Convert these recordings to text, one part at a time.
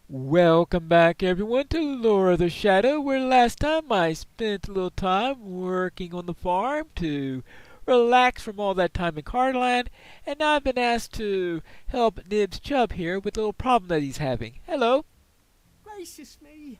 Welcome back everyone to Lore of the Shadow, where last time I spent a little time working on the farm to relax from all that time in Cardland, and now I've been asked to help Nibs Chubb here with a little problem that he's having. Hello. Gracious me,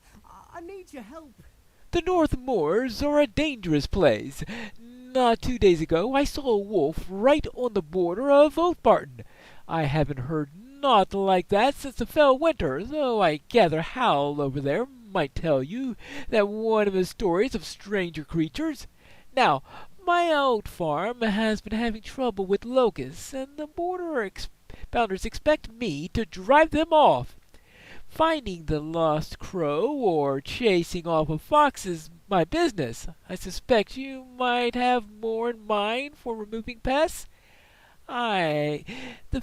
I need your help. The North Moors are a dangerous place. Not 2 days ago I saw a wolf right on the border of Oathbarton. I haven't heard naught like that since the fell winter, though I gather Hal over there might tell you that one of his stories of stranger creatures. Now, my old farm has been having trouble with locusts, and the bounders expect me to drive them off. Finding the lost crow or chasing off a fox is my business. I suspect you might have more in mind for removing pests. The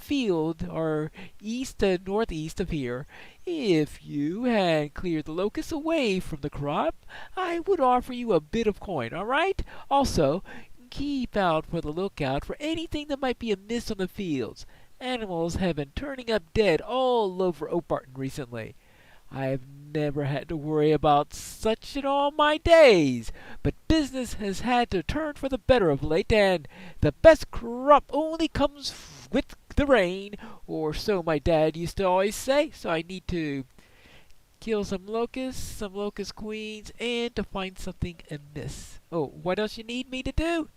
field are east and northeast of here. If you had cleared the locusts away from the crop, I would offer you a bit of coin, all right? Also, keep out for the lookout for anything that might be amiss on the fields. Animals have been turning up dead all over Oakbarton recently. I've never had to worry about such in all my days, but business has had to turn for the better of late, and the best crop only comes with the rain, or so my dad used to always say. So I need to kill some locust queens, and to find something amiss. Oh, what else you need me to do?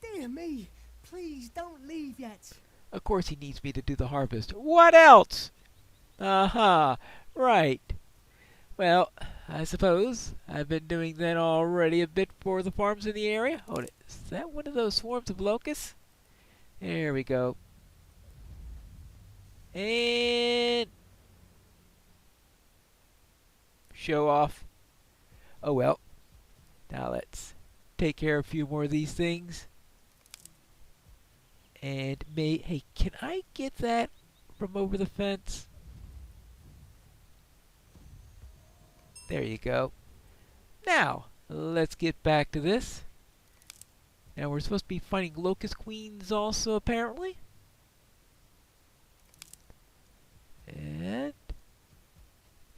Dear me, please don't leave yet. Of course he needs me to do the harvest. What else? Aha, right. Well, I suppose I've been doing that already a bit for the farms in the area. Hold it. Is that one of those swarms of locusts? There we go. And show off. Oh well. Now let's take care of a few more of these things. And hey, can I get that from over the fence? There you go. Now, let's get back to this. Now, we're supposed to be finding locust queens also, apparently. And,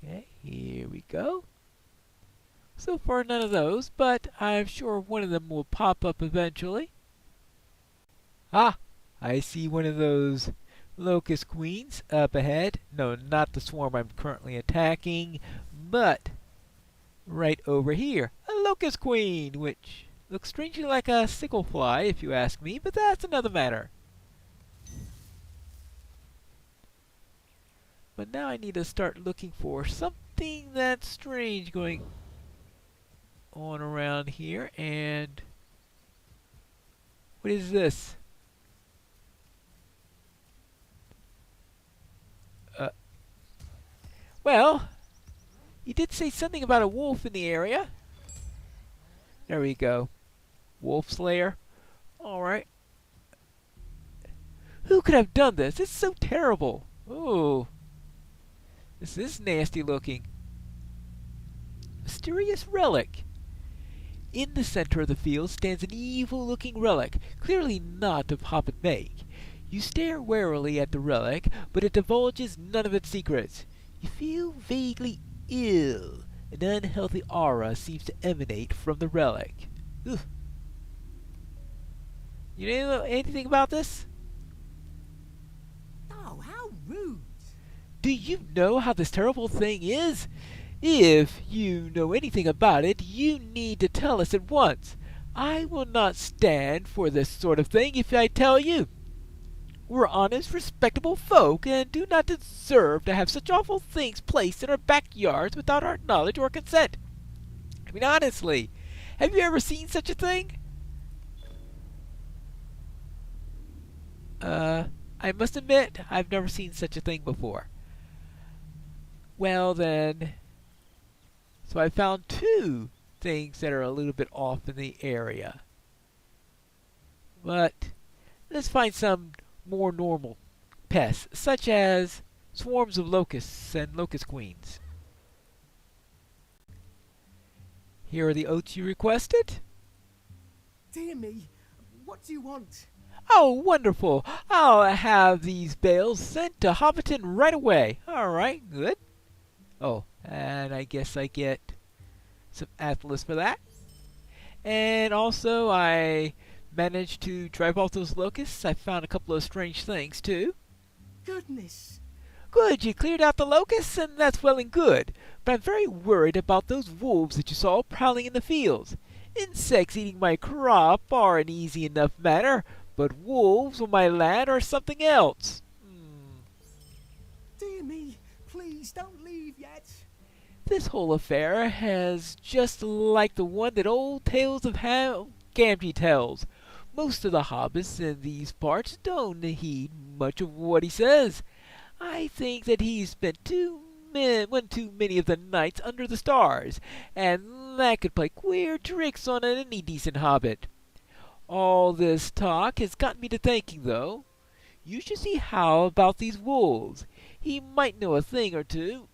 okay, here we go. So far, none of those, but I'm sure one of them will pop up eventually. Ah, I see one of those locust queens up ahead. No, not the swarm I'm currently attacking, but right over here, a locust queen, which looks strangely like a sicklefly, if you ask me, but that's another matter. But now I need to start looking for something that's strange going on around here, and what is this? Well, you did say something about a wolf in the area. There we go. Wolf Slayer. Alright. Who could have done this? It's so terrible. Oh. This is nasty looking. Mysterious relic. In the center of the field stands an evil looking relic, clearly not of Hoppet Make. You stare warily at the relic, but it divulges none of its secrets. You feel vaguely ill. An unhealthy aura seems to emanate from the relic. Ugh. You know anything about this? Oh, how rude. Do you know how this terrible thing is? If you know anything about it, you need to tell us at once. I will not stand for this sort of thing if I tell you. We're honest, respectable folk, and do not deserve to have such awful things placed in our backyards without our knowledge or consent. I mean, honestly, have you ever seen such a thing? I must admit, I've never seen such a thing before. Well then, so I found two things that are a little bit off in the area. But let's find some more normal pests, such as swarms of locusts and locust queens. Here are the oats you requested. Dear me, what do you want? Oh, wonderful! I'll have these bales sent to Hobbiton right away. All right, good. Oh, and I guess I get some atlas for that. And also, I managed to drive off those locusts. I found a couple of strange things, too. Goodness. Good, you cleared out the locusts, and that's well and good. But I'm very worried about those wolves that you saw prowling in the fields. Insects eating my crop are an easy enough matter, but wolves on my land are something else. Dear me, please don't leave yet. This whole affair has just like the one that old Tales of Gamgee tells. Most of the hobbits in these parts don't heed much of what he says. I think that he's spent one too many of the nights under the stars, and that could play queer tricks on any decent hobbit. All this talk has got me to thinking, though. You should see how about these wolves. He might know a thing or two.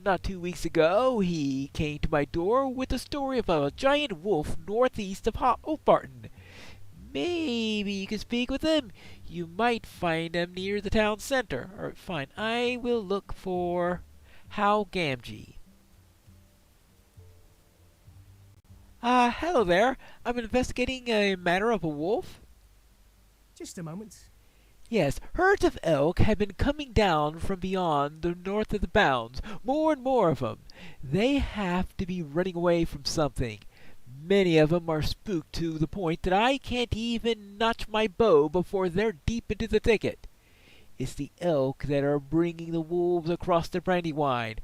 Not 2 weeks ago, he came to my door with the story of a giant wolf northeast of Oakbarton. Maybe you can speak with him. You might find him near the town center. All right, fine. I will look for How Gamgee. Hello there. I'm investigating a matter of a wolf. Just a moment. Yes, herds of elk have been coming down from beyond the north of the bounds, more and more of them. They have to be running away from something. Many of them are spooked to the point that I can't even notch my bow before they're deep into the thicket. It's the elk that are bringing the wolves across the Brandywine.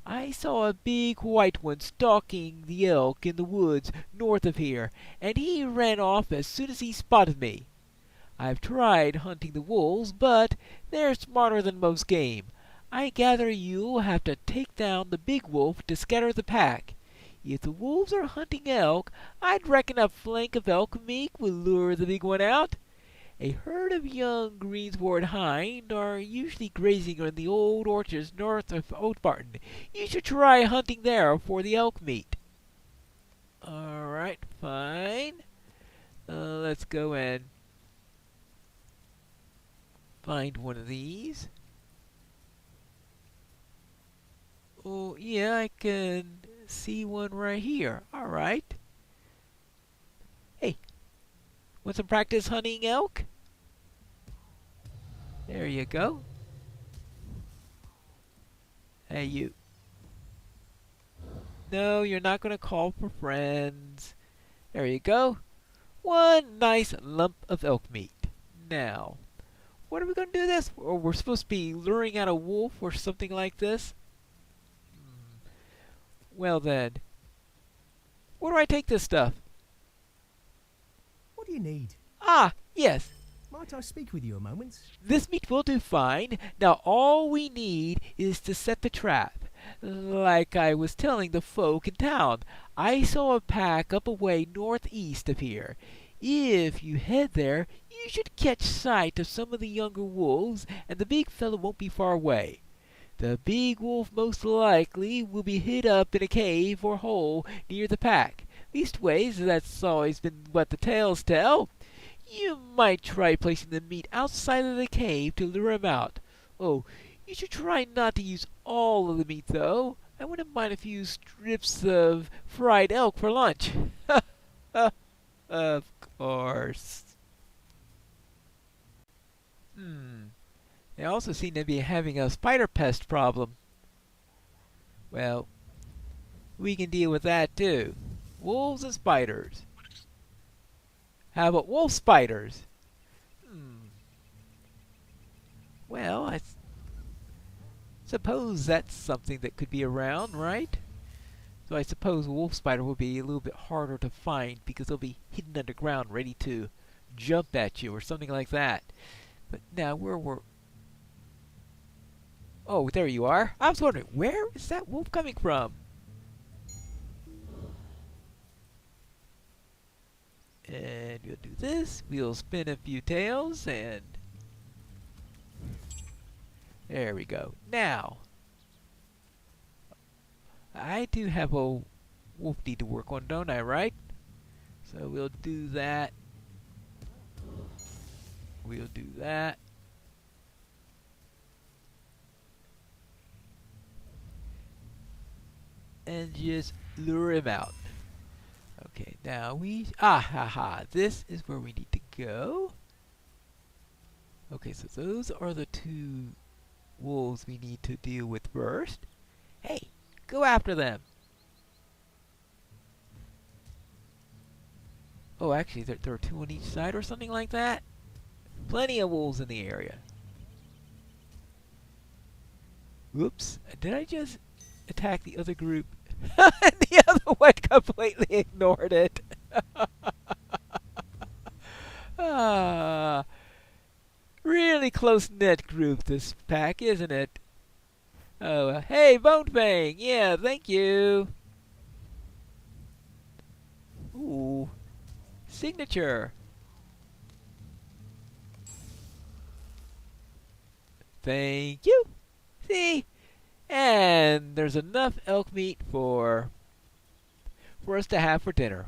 I saw a big white one stalking the elk in the woods north of here, and he ran off as soon as he spotted me. I've tried hunting the wolves, but they're smarter than most game. I gather you'll have to take down the big wolf to scatter the pack. If the wolves are hunting elk, I'd reckon a flank of elk meat would lure the big one out. A herd of young greensward hind are usually grazing in the old orchards north of Oatbarton. You should try hunting there for the elk meat. All right, fine. Let's go and find one of these. Oh, yeah, I can see one right here. All right. Hey, want some practice hunting elk? There you go. Hey, you. No, you're not going to call for friends. There you go. One nice lump of elk meat. Now, what are we going to do this? Or we're supposed to be luring out a wolf or something like this? Well then, where do I take this stuff? What do you need? Ah, yes. Might I speak with you a moment? This meat will do fine. Now all we need is to set the trap. Like I was telling the folk in town, I saw a pack up away northeast of here. If you head there, you should catch sight of some of the younger wolves, and the big fellow won't be far away. The big wolf most likely will be hid up in a cave or hole near the pack. Leastways, that's always been what the tales tell. You might try placing the meat outside of the cave to lure him out. Oh, you should try not to use all of the meat, though. I wouldn't mind a few strips of fried elk for lunch. Of course. They also seem to be having a spider pest problem. Well, we can deal with that too. Wolves and spiders. How about wolf spiders? Well, I suppose that's something that could be around, right? So I suppose a wolf spider will be a little bit harder to find because they'll be hidden underground ready to jump at you or something like that. But now where were... Oh, there you are. I was wondering, where is that wolf coming from? And we'll do this. We'll spin a few tails and... There we go. Now, I do have a wolf need to work on, don't I, right? So we'll do that. we'll do that. And just lure him out. Okay, now this is where we need to go. Okay, so those are the two wolves we need to deal with first. Hey, go after them. Oh, actually, there are two on each side or something like that. Plenty of wolves in the area. Whoops, did I just attack the other group? The other one completely ignored it. Ah, really close-knit group, this pack, isn't it? Oh, hey, Bone, yeah, thank you. Ooh, signature. Thank you. See? And there's enough elk meat for us to have for dinner.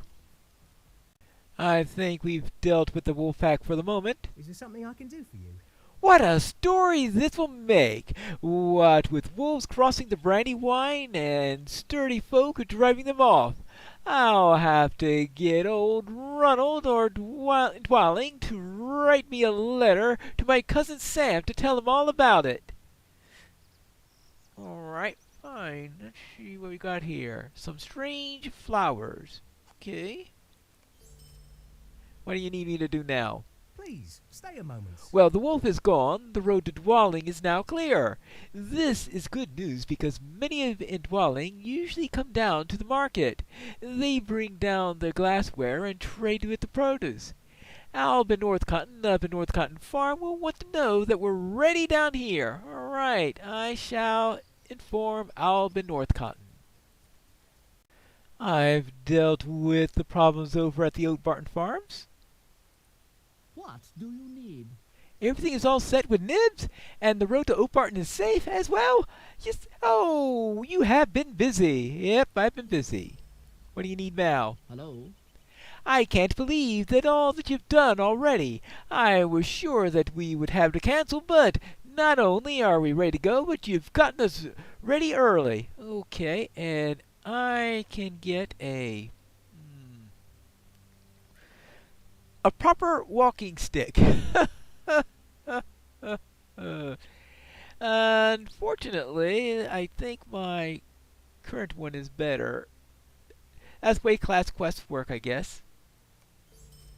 I think we've dealt with the wolf pack for the moment. Is there something I can do for you? What a story this will make! What with wolves crossing the Brandywine and sturdy folk driving them off. I'll have to get old Ronald or Dwaling to write me a letter to my cousin Sam to tell him all about it. Alright, fine. Let's see what we got here. Some strange flowers. Okay. What do you need me to do now? Please, stay a moment. Well, the wolf is gone. The road to Dwaling is now clear. This is good news because many in Dwaling usually come down to the market. They bring down their glassware and trade with the produce. Alban North Cotton up in North Cotton Farm will want to know that we're ready down here. All right, I shall inform Alban North Cotton. I've dealt with the problems over at the Oat Barton Farms. What do you need? Everything is all set with nibs, and the road to Oat Barton is safe as well. Just, oh, you have been busy. Yep, I've been busy. What do you need now? Hello? I can't believe that all that you've done already. I was sure that we would have to cancel, but not only are we ready to go, but you've gotten us ready early. Okay, and I can get a proper walking stick. Unfortunately, I think my current one is better. That's the way class quests work, I guess.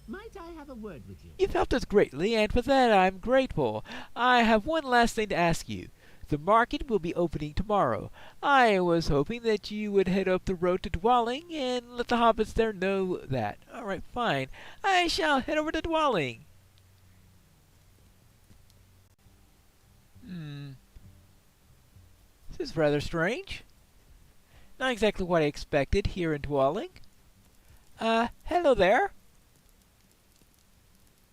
Might I have a word with you? You've helped us greatly, and for that I'm grateful. I have one last thing to ask you. The market will be opening tomorrow. I was hoping that you would head up the road to Dwaling and let the hobbits there know that. All right, fine. I shall head over to Dwaling. This is rather strange. Not exactly what I expected here in Dwaling. Hello there.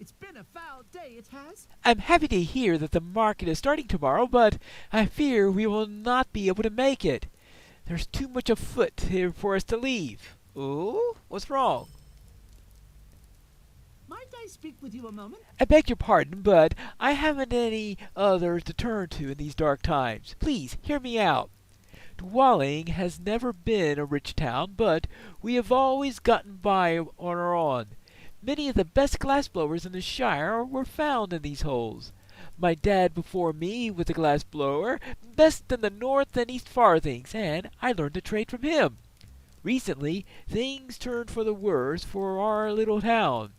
It's been a foul day, it has. I'm happy to hear that the market is starting tomorrow, but I fear we will not be able to make it. There's too much afoot here for us to leave. Oh, what's wrong? Might I speak with you a moment? I beg your pardon, but I haven't any others to turn to in these dark times. Please, hear me out. Dwaling has never been a rich town, but we have always gotten by on our own. Many of the best glassblowers in the Shire were found in these holes. My dad before me was a glassblower, best in the North and East Farthings, and I learned to trade from him. Recently, things turned for the worse for our little town.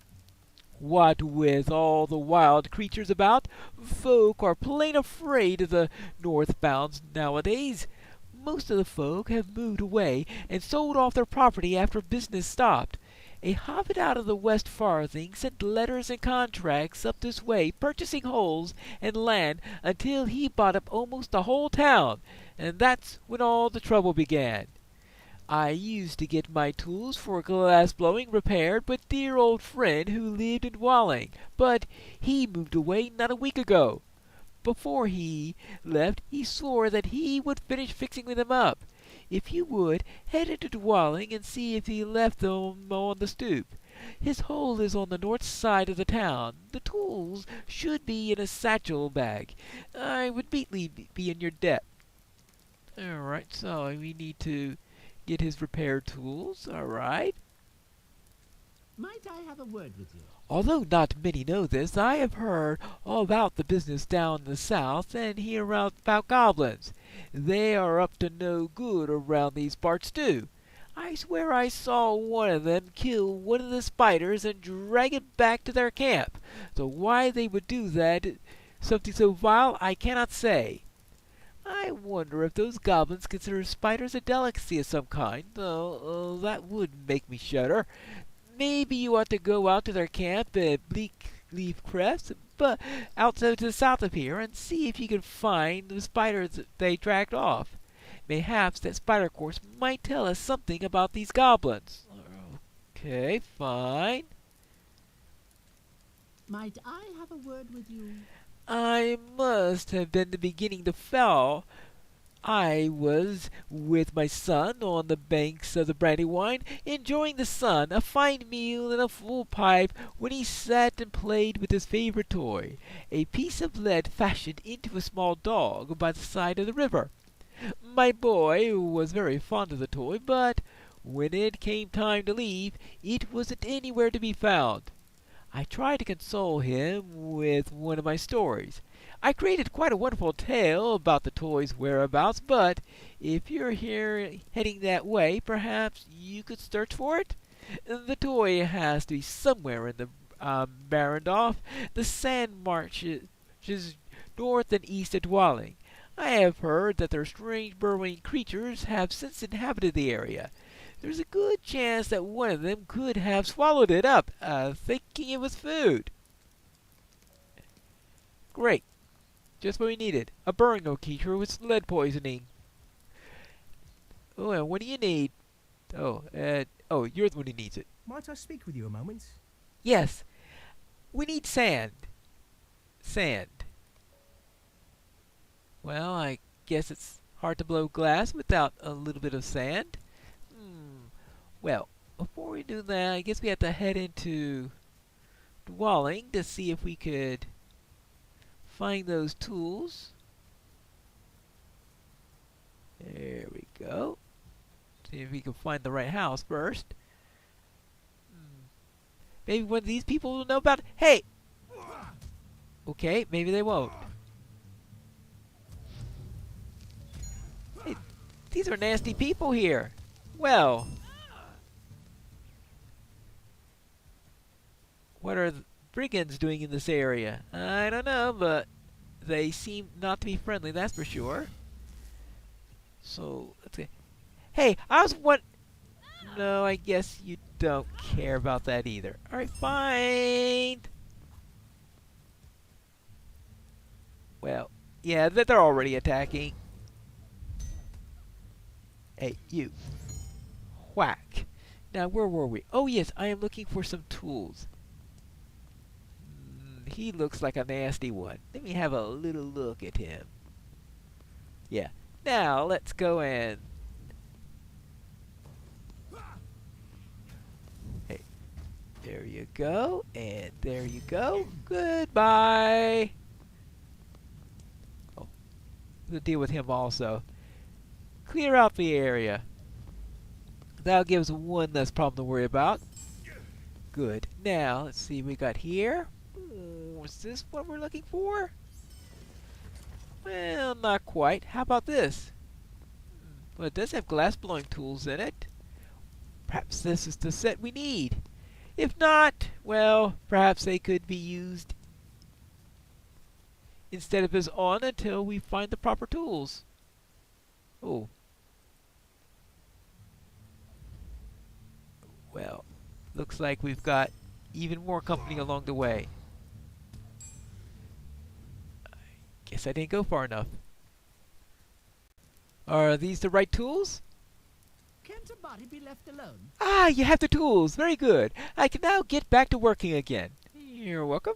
What with all the wild creatures about, folk are plain afraid of the northbounds nowadays. Most of the folk have moved away and sold off their property after business stopped. A hobbit out of the West Farthing sent letters and contracts up this way, purchasing holes and land until he bought up almost the whole town, and that's when all the trouble began. I used to get my tools for glass blowing repaired with dear old friend who lived in Dwaling, but he moved away not a week ago. Before he left, he swore that he would finish fixing them up. If you would, head into Dwaling and see if he left them on the stoop. His hole is on the north side of the town. The tools should be in a satchel bag. I would be in your debt. Alright, so we need to get his repair tools. Alright. Might I have a word with you? Although not many know this, I have heard all about the business down in the south and hear about goblins. They are up to no good around these parts too. I swear I saw one of them kill one of the spiders and drag it back to their camp. So why they would do that, something so vile, I cannot say. I wonder if those goblins consider spiders a delicacy of some kind, though that would make me shudder. Maybe you ought to go out to their camp at Bleak Leaf Crest, but out to the south of here, and see if you can find the spiders that they dragged off. Mayhaps that spider course might tell us something about these goblins. Okay, fine. Might I have a word with you? I must have been beginning to fall. I was with my son on the banks of the Brandywine, enjoying the sun, a fine meal, and a full pipe, when he sat and played with his favorite toy, a piece of lead fashioned into a small dog by the side of the river. My boy was very fond of the toy, but when it came time to leave, it wasn't anywhere to be found. I tried to console him with one of my stories. I created quite a wonderful tale about the toy's whereabouts, but if you're heading that way, perhaps you could search for it? The toy has to be somewhere in the Barrendorf, the sand marshes north and east of Dwaling. I have heard that their strange burrowing creatures have since inhabited the area. There's a good chance that one of them could have swallowed it up, thinking it was food. Great. Just what we needed. A burrowing creature with lead poisoning. Oh, and what do you need? You're the one who needs it. Might I speak with you a moment? Yes. We need sand. Sand. Well, I guess it's hard to blow glass without a little bit of sand. Well, before we do that, I guess we have to head into Dwaling to see if we could find those tools. There we go. See if we can find the right house first. Maybe one of these people will know about it. Hey! Okay, maybe they won't. Hey, these are nasty people here. Well, what are the brigands doing in this area? I don't know, but they seem not to be friendly, that's for sure. So, let's see. Hey, I was what? No, I guess you don't care about that either. Alright, fine. Well, yeah, they're already attacking. Hey, you. Whack. Now, where were we? Oh, yes, I am looking for some tools. He looks like a nasty one. Let me have a little look at him. Yeah. Now, let's go in. Hey, there you go, and there you go. Goodbye. Oh, we'll deal with him also. Clear out the area. That'll give us one less problem to worry about. Good. Now, let's see what we got here. Is this what we're looking for? Well, not quite. How about this? Well, it does have glass blowing tools in it. Perhaps this is the set we need. If not, well, perhaps they could be used instead of as on until we find the proper tools. Oh. Well, looks like we've got even more company along the way. Guess I didn't go far enough. Are these the right tools? Can't a body be left alone? Ah, you have the tools. Very good. I can now get back to working again. You're welcome.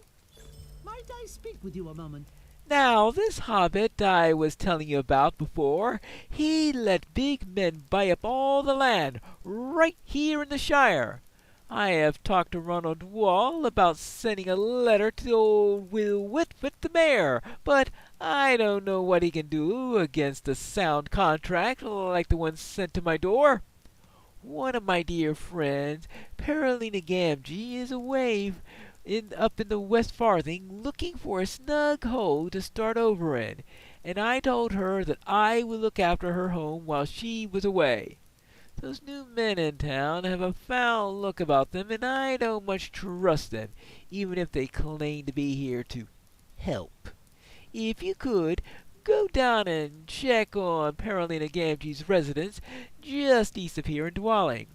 Might I speak with you a moment? Now, this hobbit I was telling you about before, he let big men buy up all the land right here in the Shire. I have talked to Ronald Wall about sending a letter to old Will Whitfoot, the mayor, but I don't know what he can do against a sound contract like the one sent to my door. One of my dear friends, Paralina Gamgee, is away up in the West Farthing looking for a snug hole to start over in, and I told her that I would look after her home while she was away. Those new men in town have a foul look about them, and I don't much trust them, even if they claim to be here to help. If you could, go down and check on Paralina Gamgee's residence just east of here in Dwaling.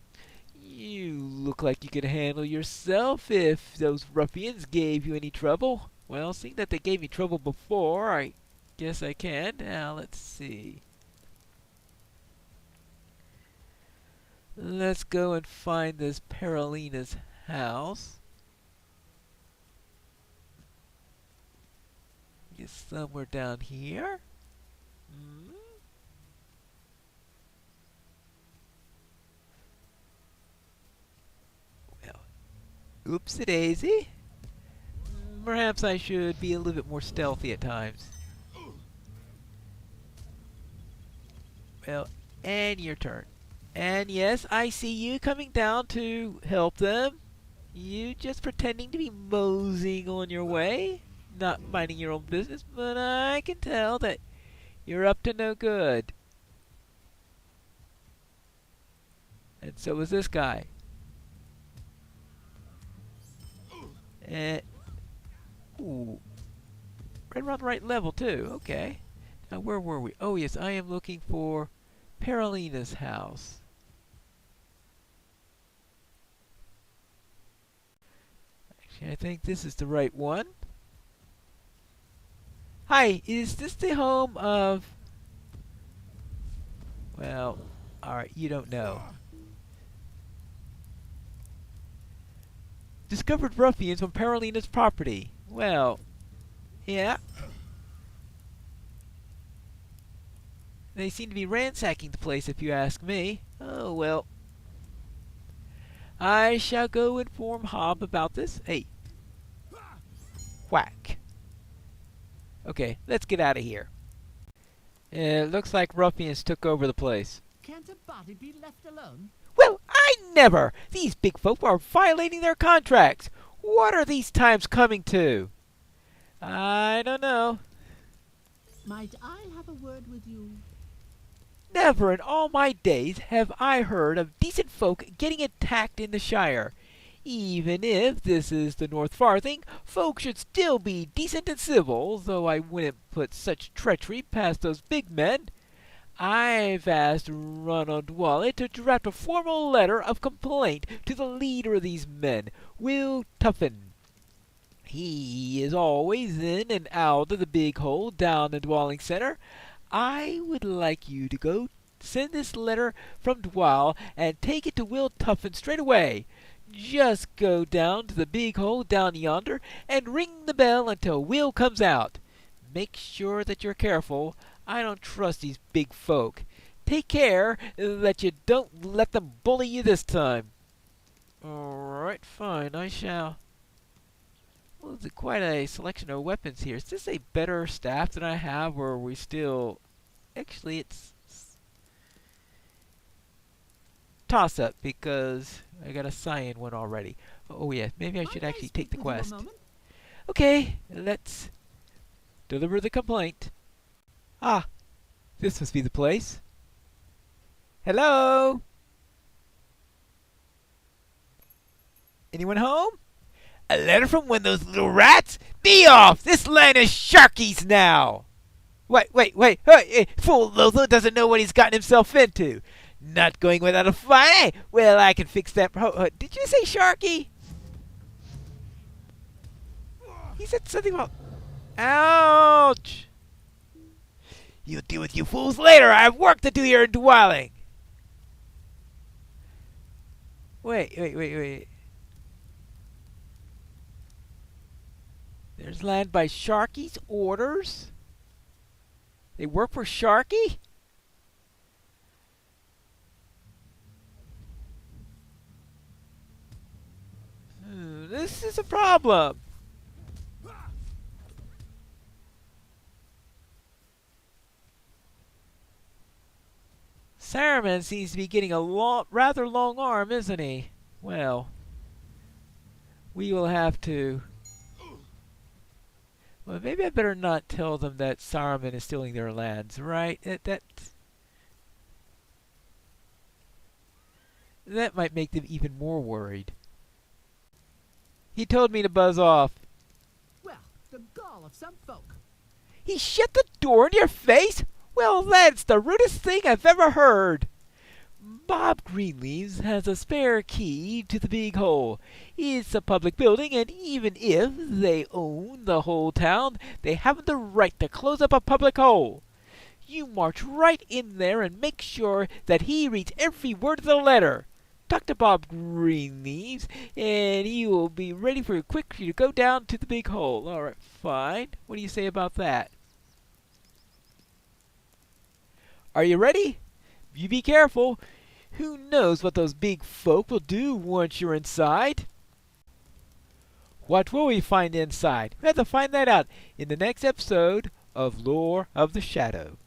You look like you could handle yourself if those ruffians gave you any trouble. Well, seeing that they gave me trouble before, I guess I can. Now, let's see. Let's go and find this Paralina's house. It's somewhere down here. Well, oopsie daisy. Perhaps I should be a little bit more stealthy at times. Well, and your turn. And yes, I see you coming down to help them. You just pretending to be moseying on your way, not minding your own business, but I can tell that you're up to no good. And so is this guy. Ooh. Right around the right level, too. Okay. Now, where were we? Oh, yes, I am looking for Paralina's house. Actually, I think this is the right one. Hi, is this the home of... Well, alright, you don't know. Discovered ruffians on Paralina's property. Well, yeah. They seem to be ransacking the place, if you ask me. Oh, well. I shall go inform Hob about this. Hey. Whack. Okay, let's get out of here. It looks like ruffians took over the place. Can't a body be left alone? Well, I never! These big folk are violating their contracts. What are these times coming to? I don't know. Might I have a word with you? Never in all my days have I heard of decent folk getting attacked in the Shire. Even if this is the North Farthing, folk should still be decent and civil, though I wouldn't put such treachery past those big men. I've asked Ronald Wallet to draft a formal letter of complaint to the leader of these men, Will Tuffin. He is always in and out of the big hole down in Dwaling Center. I would like you to go send this letter from Dwal and take it to Will Tuffin straight away. Just go down to the big hole down yonder and ring the bell until Will comes out. Make sure that you're careful. I don't trust these big folk. Take care that you don't let them bully you this time. Alright, fine, I shall. Well, there's quite a selection of weapons here. Is this a better staff than I have, or are we still... Actually, it's... toss-up, because I got a cyan one already. Oh yeah, maybe I should actually take the quest. Okay, let's deliver the complaint. Ah, this must be the place. Hello? Anyone home? A letter from one of those little rats? Be off! This land is Sharky's now! Wait, hey, fool Lotho doesn't know what he's gotten himself into. Not going without a fight? Hey, well, I can fix that. Did you say Sharky? He said something about... Ouch! You'll deal with you fools later. I have work to do here in Dwaling. Wait. There's land by Sharky's orders? They work for Sharky? this is a problem. Saruman seems to be getting a rather long arm, isn't he? Well, we will have to... Well, maybe I better not tell them that Saruman is stealing their lands, right? That might make them even more worried. He told me to buzz off. Well, the gall of some folk. He shut the door in your face? Well, that's the rudest thing I've ever heard. Bob Greenleaves has a spare key to the big hole. It's a public building, and even if they own the whole town, they haven't the right to close up a public hole. You march right in there and make sure that he reads every word of the letter. Talk to Bob Greenleaves, and he will be ready for you to go down to the big hole. All right, fine. What do you say about that? Are you ready? You be careful. Who knows what those big folk will do once you're inside? What will we find inside? We have to find that out in the next episode of Lore of the Shadow.